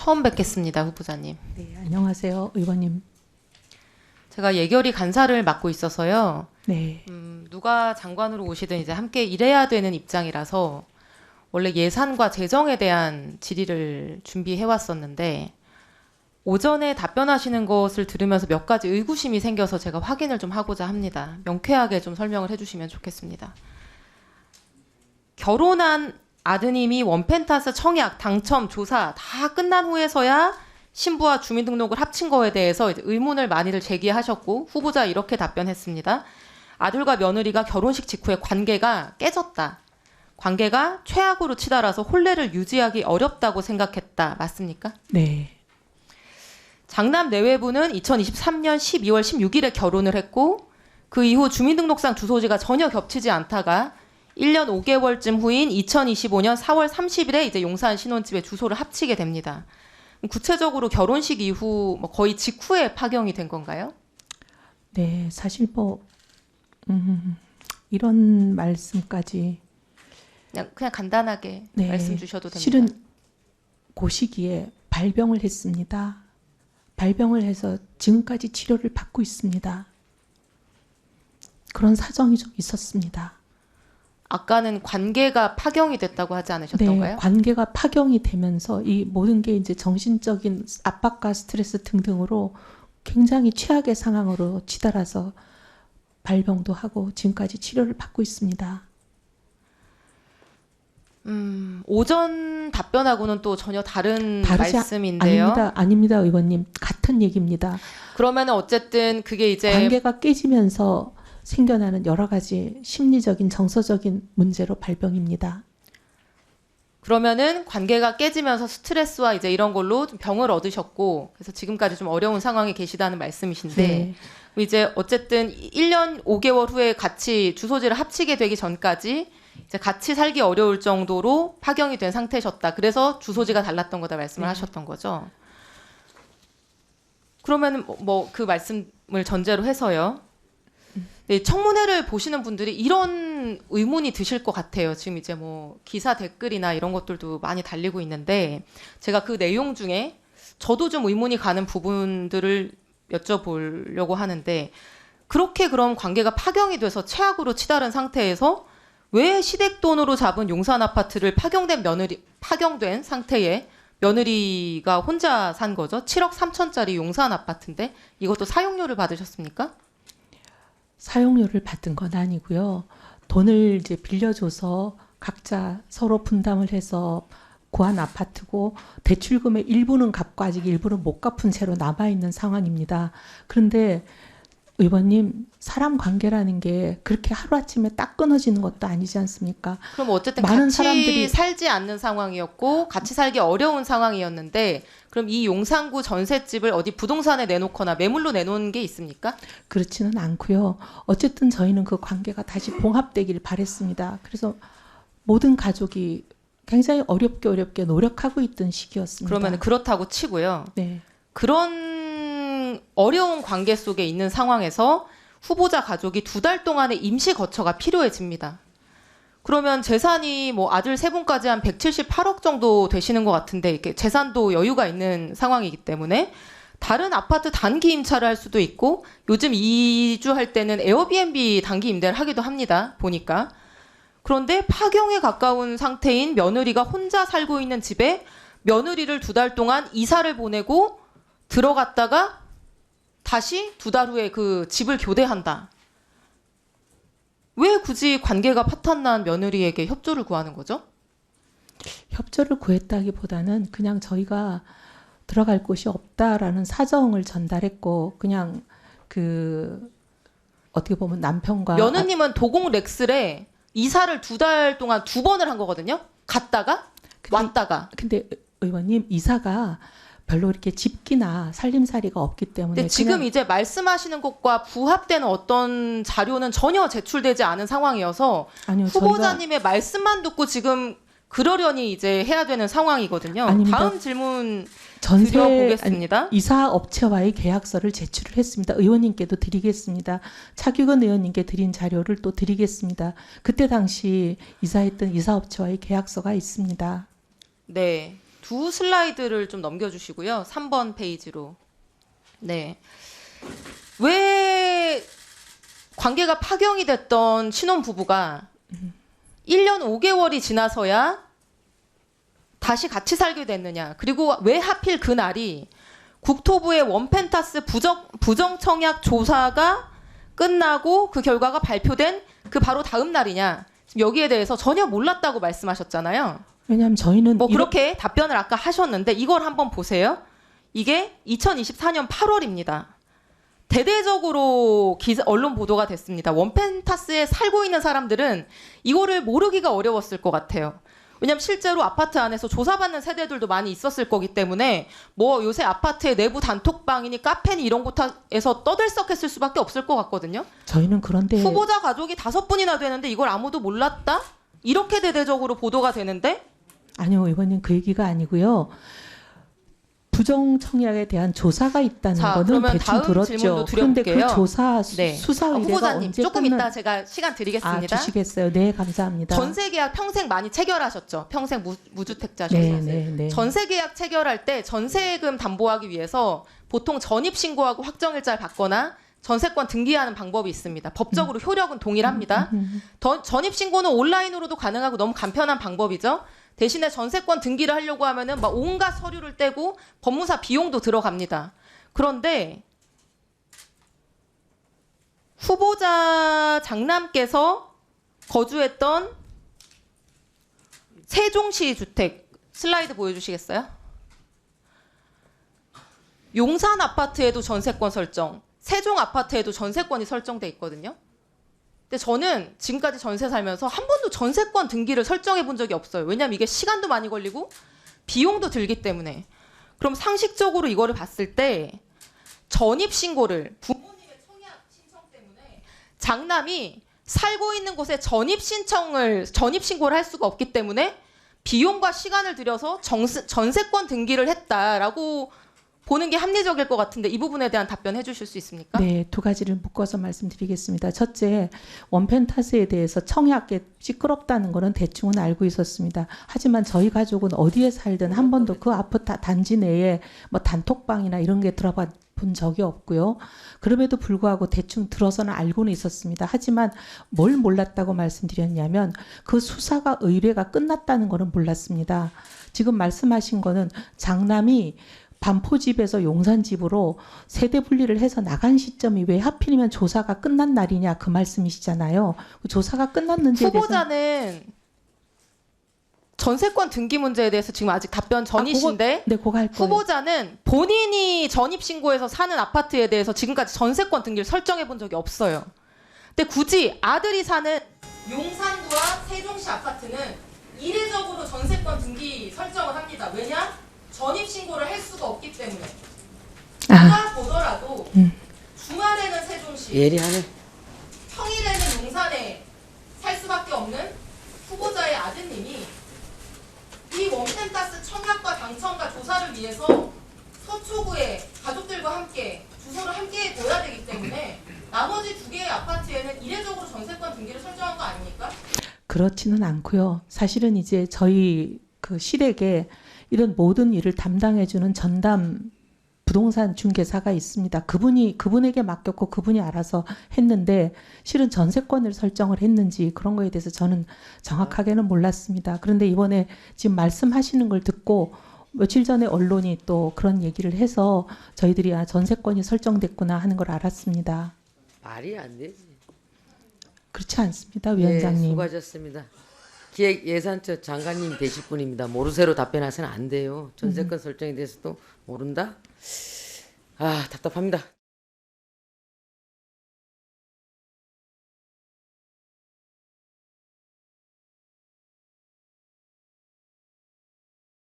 처음 뵙겠습니다, 후보자님. 네, 안녕하세요, 의원님. 제가 예결위 간사를 맡고 있어서요. 네, 누가 장관으로 오시든 이제 함께 일해야 되는 입장이라서 원래 예산과 재정에 대한 질의를 준비해 왔었는데 오전에 답변하시는 것을 들으면서 몇 가지 의구심이 생겨서 제가 확인을 좀 하고자 합니다. 명쾌하게 좀 설명을 해주시면 좋겠습니다. 결혼한 아드님이 원펜타스 청약, 당첨, 조사 다 끝난 후에서야 신부와 주민등록을 합친 거에 대해서 이제 의문을 많이들 제기하셨고 후보자 이렇게 답변했습니다. 아들과 며느리가 결혼식 직후에 관계가 깨졌다. 관계가 최악으로 치달아서 혼례를 유지하기 어렵다고 생각했다. 맞습니까? 네, 장남 내외부는 2023년 12월 16일에 결혼을 했고 그 이후 주민등록상 주소지가 전혀 겹치지 않다가 1년 5개월쯤 후인 2025년 4월 30일에 이제 용산 신혼집에 주소를 합치게 됩니다. 구체적으로 결혼식 이후 뭐 거의 직후에 파경이 된 건가요? 네, 사실 이런 말씀까지 그냥 간단하게 네, 말씀 주셔도 됩니다. 실은 그 시기에 발병을 했습니다. 발병을 해서 지금까지 치료를 받고 있습니다. 그런 사정이 좀 있었습니다. 아까는 관계가 파경이 됐다고 하지 않으셨던가요? 네, 관계가 파경이 되면서 이 모든 게 이제 정신적인 압박과 스트레스 등등으로 굉장히 최악의 상황으로 치달아서 발병도 하고 지금까지 치료를 받고 있습니다. 오전 답변하고는 또 전혀 다른 말씀인데요. 아닙니다, 의원님. 같은 얘기입니다. 그러면 어쨌든 그게 이제 관계가 깨지면서 생겨나는 여러 가지 심리적인 정서적인 문제로 발병입니다. 그러면은 관계가 깨지면서 스트레스와 이제 이런 걸로 좀 병을 얻으셨고 그래서 지금까지 좀 어려운 상황에 계시다는 말씀이신데 네. 이제 어쨌든 1년 5개월 후에 같이 주소지를 합치게 되기 전까지 이제 같이 살기 어려울 정도로 파경이 된 상태셨다. 그래서 주소지가 달랐던 거다 말씀을 하셨던 거죠. 그러면 뭐 그 말씀을 전제로 해서요. 네, 청문회를 보시는 분들이 이런 의문이 드실 것 같아요. 지금 이제 뭐 기사 댓글이나 이런 것들도 많이 달리고 있는데 제가 그 내용 중에 저도 좀 의문이 가는 부분들을 여쭤보려고 하는데 그렇게 그럼 관계가 파경이 돼서 최악으로 치달은 상태에서 왜 시댁돈으로 잡은 용산 아파트를 파경된 상태에 며느리가 혼자 산 거죠? 7억 3천짜리 용산 아파트인데 이것도 사용료를 받으셨습니까? 사용료를 받은 건 아니고요. 돈을 이제 빌려줘서 각자 서로 분담을 해서 구한 아파트고 대출금의 일부는 갚고 아직 일부는 못 갚은 채로 남아있는 상황입니다. 그런데 의원님, 사람 관계라는 게 그렇게 하루아침에 딱 끊어지는 것도 아니지 않습니까? 그럼 어쨌든 많은 같이 사람들이 살지 않는 상황이었고 같이 살기 어려운 상황이었는데 그럼 이 용산구 전셋집을 어디 부동산에 내놓거나 매물로 내놓은 게 있습니까? 그렇지는 않고요. 어쨌든 저희는 그 관계가 다시 봉합되길 바랬습니다. 그래서 모든 가족이 굉장히 어렵게 노력하고 있던 시기였습니다. 그러면 그렇다고 치고요. 네. 그런 어려운 관계 속에 있는 상황에서 후보자 가족이 2달 동안의 임시 거처가 필요해집니다. 그러면 재산이 뭐 아들 3분까지 한 178억 정도 되시는 것 같은데 이렇게 재산도 여유가 있는 상황이기 때문에 다른 아파트 단기 임차를 할 수도 있고 요즘 이주할 때는 에어비앤비 단기 임대를 하기도 합니다. 보니까. 그런데 파경에 가까운 상태인 며느리가 혼자 살고 있는 집에 며느리를 2달 동안 이사를 보내고 들어갔다가 다시 2달 후에 그 집을 교대한다. 왜 굳이 관계가 파탄난 며느리에게 협조를 구하는 거죠? 협조를 구했다기보다는 그냥 저희가 들어갈 곳이 없다라는 사정을 전달했고 그냥 그 어떻게 보면 남편과 며느님은 도공 렉슬에 이사를 2달 동안 2번을 한 거거든요. 갔다가 왔다가. 근데 의원님 이사가 별로 이렇게 집기나 살림살이가 없기 때문에 근데 지금 이제 말씀하시는 것과 부합되는 어떤 자료는 전혀 제출되지 않은 상황이어서 아니요, 후보자님의 말씀만 듣고 지금 그러려니 이제 해야 되는 상황이거든요. 아닙니다. 다음 질문 전세 드려보겠습니다. 이사 업체와의 계약서를 제출을 했습니다. 의원님께도 드리겠습니다. 차규근 의원님께 드린 자료를 또 드리겠습니다. 그때 당시 이사했던 이사업체와의 계약서가 있습니다. 네. 두 슬라이드를 좀 넘겨주시고요. 3번 페이지로. 네. 왜 관계가 파경이 됐던 신혼부부가 1년 5개월이 지나서야 다시 같이 살게 됐느냐. 그리고 왜 하필 그날이 국토부의 원펜타스 부정청약 조사가 끝나고 그 결과가 발표된 그 바로 다음 날이냐. 지금 여기에 대해서 전혀 몰랐다고 말씀하셨잖아요. 왜냐하면 저희는 뭐 그렇게 답변을 아까 하셨는데 이걸 한번 보세요. 이게 2024년 8월입니다. 대대적으로 언론 보도가 됐습니다. 원펜타스에 살고 있는 사람들은 이거를 모르기가 어려웠을 것 같아요. 왜냐하면 실제로 아파트 안에서 조사받는 세대들도 많이 있었을 거기 때문에 뭐 요새 아파트의 내부 단톡방이니 카페니 이런 곳에서 떠들썩했을 수밖에 없을 것 같거든요. 저희는 그런데 후보자 가족이 5분이나 되는데 이걸 아무도 몰랐다? 이렇게 대대적으로 보도가 되는데 아니요, 의원님 그 얘기가 아니고요. 부정청약에 대한 조사가 있다는 자, 거는 그러면 대충 다음 들었죠. 질문도 그런데 그 드려볼게요. 조사 네. 수사 의뢰가 후보자님 언제 조금 이따 제가 시간 드리겠습니다. 주시겠어요? 네, 감사합니다. 전세 계약 평생 많이 체결하셨죠? 평생 무주택자셔서. 네. 전세 계약 체결할 때 전세금 담보하기 위해서 보통 전입 신고하고 확정일자를 받거나 전세권 등기하는 방법이 있습니다. 법적으로 효력은 동일합니다. 전입 신고는 온라인으로도 가능하고 너무 간편한 방법이죠. 대신에 전세권 등기를 하려고 하면은 막 온갖 서류를 떼고 법무사 비용도 들어갑니다. 그런데 후보자 장남께서 거주했던 세종시 주택 슬라이드 보여주시겠어요? 용산 아파트에도 전세권 설정, 세종 아파트에도 전세권이 설정돼 있거든요. 근데 저는 지금까지 전세 살면서 한 번도 전세권 등기를 설정해 본 적이 없어요. 왜냐하면 이게 시간도 많이 걸리고 비용도 들기 때문에. 그럼 상식적으로 이거를 봤을 때 전입 신고를 부모님의 청약 신청 때문에 장남이 살고 있는 곳에 전입 신고를 할 수가 없기 때문에 비용과 시간을 들여서 전세권 등기를 했다라고 보는 게 합리적일 것 같은데 이 부분에 대한 답변해 주실 수 있습니까? 네, 두 가지를 묶어서 말씀드리겠습니다. 첫째, 원펜타스에 대해서 청약에 시끄럽다는 거는 대충은 알고 있었습니다. 하지만 저희 가족은 어디에 살든 한 번도 그 아파트 단지 내에 뭐 단톡방이나 이런 게 들어봐 본 적이 없고요. 그럼에도 불구하고 대충 들어서는 알고는 있었습니다. 하지만 뭘 몰랐다고 말씀드렸냐면 그 수사가 의뢰가 끝났다는 거는 몰랐습니다. 지금 말씀하신 거는 장남이 반포집에서 용산집으로 세대 분리를 해서 나간 시점이 왜 하필이면 조사가 끝난 날이냐 그 말씀이시잖아요. 그 조사가 끝났는지에 대해서 후보자는 전세권 등기 문제에 대해서 지금 아직 답변 전이신데 네, 그거 할 거예요. 후보자는 본인이 전입신고해서 사는 아파트에 대해서 지금까지 전세권 등기를 설정해 본 적이 없어요. 근데 굳이 아들이 사는 용산구와 세종시 아파트는 이례적으로 전세권 등기 설정을 합니다. 왜냐? 전입신고를 할 수가 없기 때문에. 누가 보더라도 주말에는 세종시, 예리하네. 평일에는 용산에 살 수밖에 없는 후보자의 아드님이 이 원펜타스 청약과 당첨과 조사를 위해서 서초구에 가족들과 함께 주소를 함께 둬야 되기 때문에 나머지 두 개의 아파트에는 이례적으로 전세권 등기를 설정한 거 아닙니까? 그렇지는 않고요. 사실은 이제 저희 그 시댁에 이런 모든 일을 담당해주는 전담 부동산 중개사가 있습니다. 그분에게 맡겼고 그분이 알아서 했는데 실은 전세권을 설정을 했는지 그런 거에 대해서 저는 정확하게는 몰랐습니다. 그런데 이번에 지금 말씀하시는 걸 듣고 며칠 전에 언론이 또 그런 얘기를 해서 저희들이 전세권이 설정됐구나 하는 걸 알았습니다. 말이 안 되지. 그렇지 않습니다, 위원장님. 네, 수고하셨습니다. 기획예산처 장관님 되실 분입니다. 모르쇠로 답변하서는 안 돼요. 전세권 설정에 대해서도 모른다? 아, 답답합니다.